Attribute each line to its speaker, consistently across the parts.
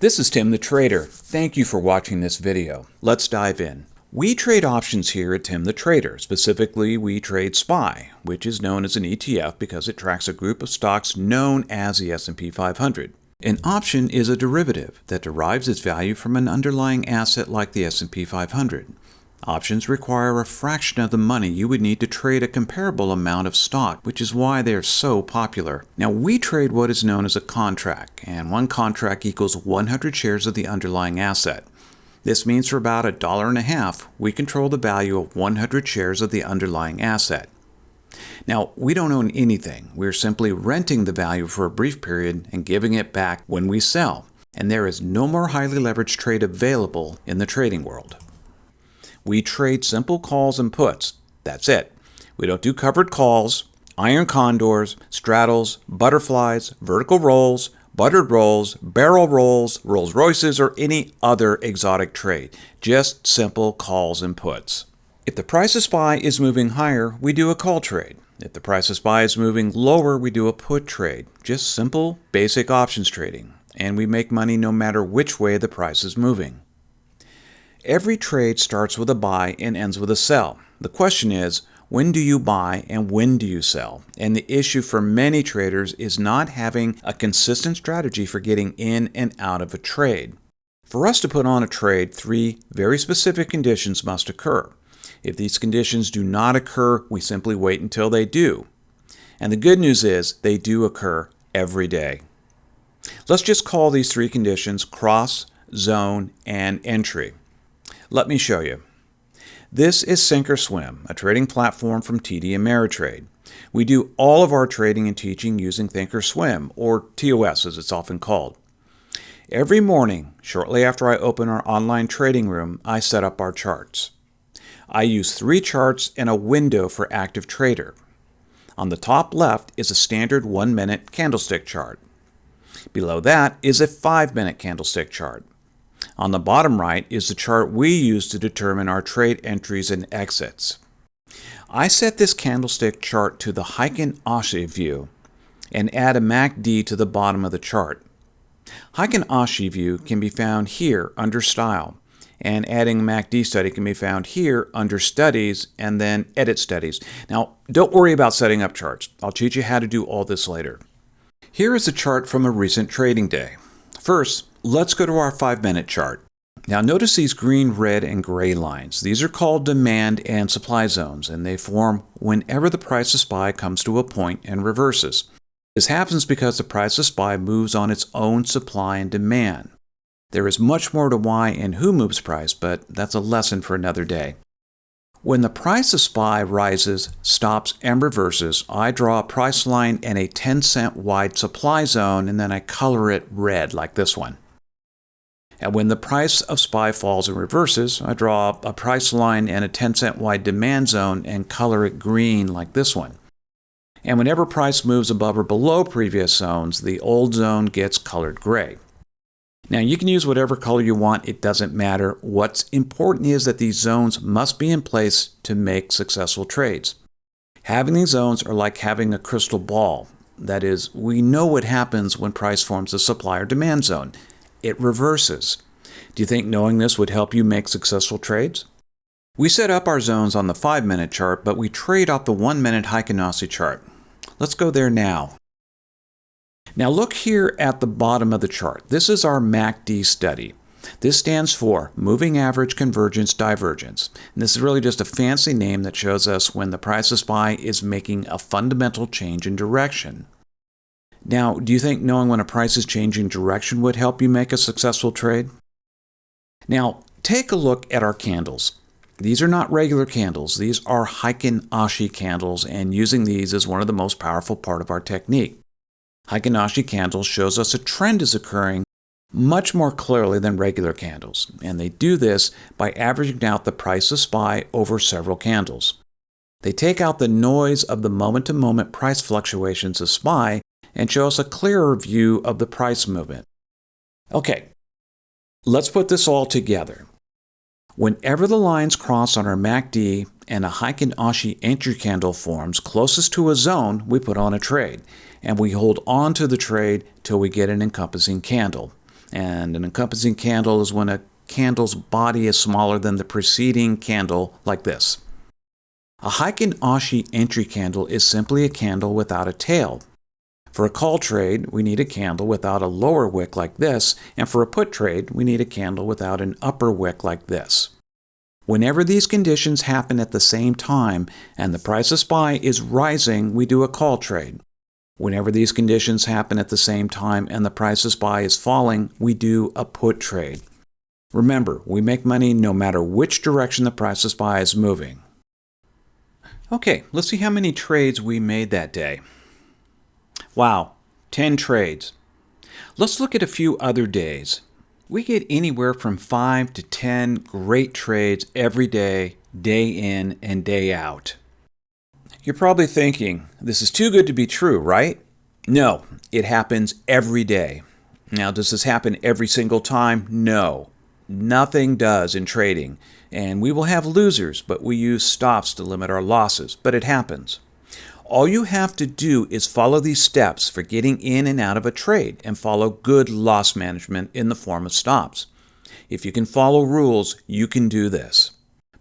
Speaker 1: This is Tim the Trader. Thank you for watching this video. Let's dive in. We trade options here at Tim the Trader. Specifically, we trade SPY, which is known as an ETF because it tracks a group of stocks known as the S&P 500. An option is a derivative that derives its value from an underlying asset like the S&P 500. Options require a fraction of the money you would need to trade a comparable amount of stock, which is why they are so popular. Now, we trade what is known as a contract, and one contract equals 100 shares of the underlying asset. This means for about $1.50, we control the value of 100 shares of the underlying asset. Now, we don't own anything. We're simply renting the value for a brief period and giving it back when we sell. And there is no more highly leveraged trade available in the trading world. We trade simple calls and puts. That's it. We don't do covered calls, iron condors, straddles, butterflies, vertical rolls, buttered rolls, barrel rolls, Rolls Royces, or any other exotic trade. Just simple calls and puts. If the price of SPY is moving higher, we do a call trade. If the price of SPY is moving lower, we do a put trade. Just simple, basic options trading. And we make money no matter which way the price is moving. Every trade starts with a buy and ends with a sell. The question is, when do you buy and when do you sell? And the issue for many traders is not having a consistent strategy for getting in and out of a trade. For us to put on a trade, 3 very specific conditions must occur. If these conditions do not occur, we simply wait until they do. And the good news is they do occur every day. Let's just call these 3 conditions cross, zone, and entry. Let me show you. This is Sink or Swim, a trading platform from TD Ameritrade. We do all of our trading and teaching using Thinkorswim, or TOS as it's often called. Every morning, shortly after I open our online trading room, I set up our charts. I use 3 charts and a window for active trader. On the top left is a standard 1-minute candlestick chart. Below that is a 5-minute candlestick chart. On the bottom right is the chart we use to determine our trade entries and exits. I set this candlestick chart to the Heikin-Ashi view and add a MACD to the bottom of the chart. Heikin-Ashi view can be found here under Style, and adding a MACD study can be found here under Studies and then Edit Studies. Now, don't worry about setting up charts. I'll teach you how to do all this later. Here is a chart from a recent trading day. First, let's go to our 5-minute chart. Now notice these green, red, and gray lines. These are called demand and supply zones, and they form whenever the price of SPY comes to a point and reverses. This happens because the price of SPY moves on its own supply and demand. There is much more to why and who moves price, but that's a lesson for another day. When the price of SPY rises, stops, and reverses, I draw a price line and a 10-cent wide supply zone, and then I color it red like this one. And when the price of SPY falls and reverses, I draw a price line and a 10-cent wide demand zone and color it green like this one. And whenever price moves above or below previous zones, the old zone gets colored gray. Now, you can use whatever color you want. It doesn't matter. What's important is that these zones must be in place to make successful trades. Having these zones are like having a crystal ball. That is, we know what happens when price forms a supply or demand zone. It reverses. Do you think knowing this would help you make successful trades? We set up our zones on the 5-minute chart, but we trade off the 1-minute Heikin-Ashi chart. Let's go there now. Now look here at the bottom of the chart. This is our MACD study. This stands for Moving Average Convergence Divergence. And this is really just a fancy name that shows us when the price of SPY is making a fundamental change in direction. Now, do you think knowing when a price is changing direction would help you make a successful trade? Now, take a look at our candles. These are not regular candles. These are Heikin-Ashi candles, and using these is one of the most powerful part of our technique. Heikin-Ashi candles shows us a trend is occurring much more clearly than regular candles, and they do this by averaging out the price of SPY over several candles. They take out the noise of the moment-to-moment price fluctuations of SPY and show us a clearer view of the price movement. Okay, let's put this all together. Whenever the lines cross on our MACD and a Heikin-Ashi entry candle forms closest to a zone, we put on a trade, and we hold on to the trade till we get an encompassing candle. And an encompassing candle is when a candle's body is smaller than the preceding candle, like this. A Heiken Ashi entry candle is simply a candle without a tail. For a call trade, we need a candle without a lower wick like this, and for a put trade, we need a candle without an upper wick like this. Whenever these conditions happen at the same time and the price of SPY is rising, we do a call trade. Whenever these conditions happen at the same time and the price of SPY is falling, we do a put trade. Remember, we make money no matter which direction the price of SPY is moving. Okay, let's see how many trades we made that day. Wow, 10 trades. Let's look at a few other days. We get anywhere from 5 to 10 great trades every day, day in and day out. You're probably thinking, this is too good to be true, right? No, it happens every day. Now, does this happen every single time? No. Nothing does in trading, and we will have losers, but we use stops to limit our losses, but it happens. All you have to do is follow these steps for getting in and out of a trade and follow good loss management in the form of stops. If you can follow rules, you can do this.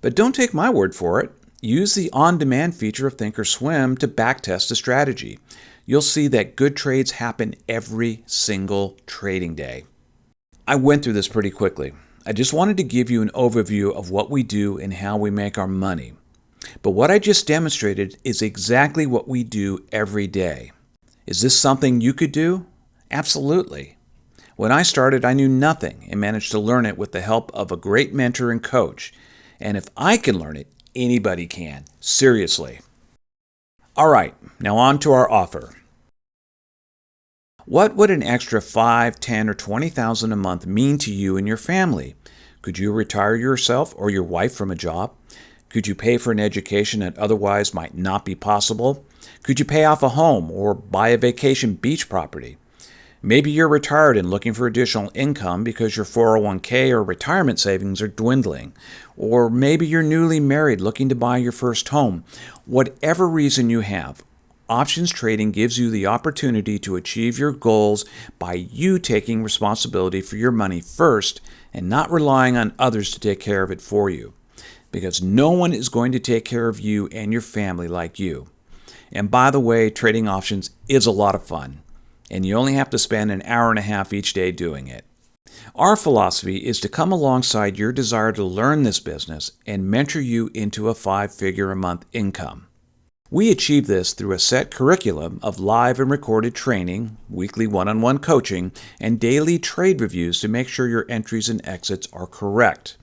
Speaker 1: But don't take my word for it. Use the on-demand feature of Thinkorswim to backtest a strategy. You'll see that good trades happen every single trading day. I went through this pretty quickly. I just wanted to give you an overview of what we do and how we make our money. But what I just demonstrated is exactly what we do every day. Is this something you could do? Absolutely. When I started, I knew nothing and managed to learn it with the help of a great mentor and coach. And if I can learn it, anybody can. Seriously. All right, now on to our offer. What would an extra $5,000, $10,000, or $20,000 a month mean to you and your family? Could you retire yourself or your wife from a job? Could you pay for an education that otherwise might not be possible? Could you pay off a home or buy a vacation beach property? Maybe you're retired and looking for additional income because your 401k or retirement savings are dwindling. Or maybe you're newly married looking to buy your first home. Whatever reason you have, options trading gives you the opportunity to achieve your goals by you taking responsibility for your money first and not relying on others to take care of it for you. Because no one is going to take care of you and your family like you. And by the way, trading options is a lot of fun, and you only have to spend an hour and a half each day doing it. Our philosophy is to come alongside your desire to learn this business and mentor you into a 5-figure a month income. We achieve this through a set curriculum of live and recorded training, weekly one-on-one coaching, and daily trade reviews to make sure your entries and exits are correct.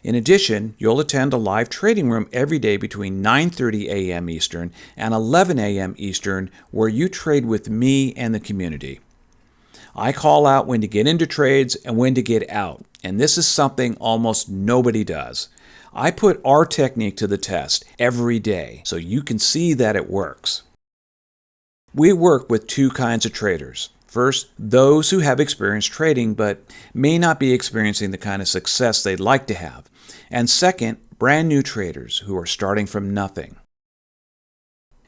Speaker 1: In addition, you'll attend a live trading room every day between 9:30 a.m. Eastern and 11 a.m. Eastern, where you trade with me and the community. I call out when to get into trades and when to get out, and this is something almost nobody does. I put our technique to the test every day so you can see that it works. We work with two kinds of traders. First, those who have experience trading but may not be experiencing the kind of success they'd like to have. And second, brand new traders who are starting from nothing.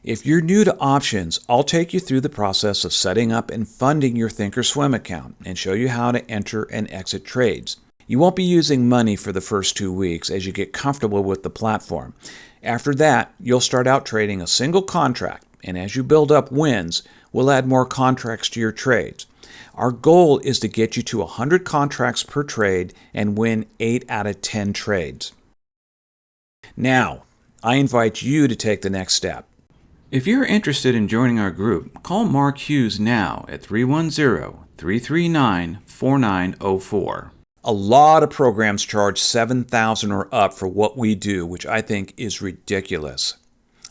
Speaker 1: If you're new to options, I'll take you through the process of setting up and funding your Thinkorswim account and show you how to enter and exit trades. You won't be using money for the first 2 weeks as you get comfortable with the platform. After that, you'll start out trading a single contract, and as you build up wins, we'll add more contracts to your trades. Our goal is to get you to 100 contracts per trade and win 8 out of 10 trades. Now, I invite you to take the next step. If you're interested in joining our group, call Mark Hughes now at 310-339-4904. A lot of programs charge $7,000 or up for what we do, which I think is ridiculous.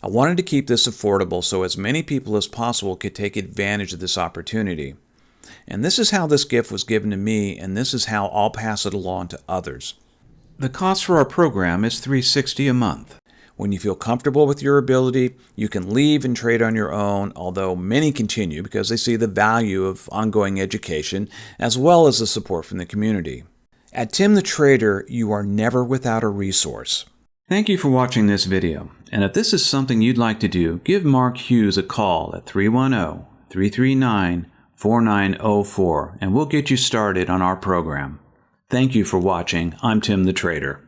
Speaker 1: I wanted to keep this affordable so as many people as possible could take advantage of this opportunity. And this is how this gift was given to me, and this is how I'll pass it along to others. The cost for our program is $360 a month. When you feel comfortable with your ability, you can leave and trade on your own, although many continue because they see the value of ongoing education as well as the support from the community. At Tim TheTrader, you are never without a resource. Thank you for watching this video, and if this is something you'd like to do, give Mark Hughes a call at 310-339-4904. 4904, and we'll get you started on our program. Thank you for watching. I'm Tim the Trader.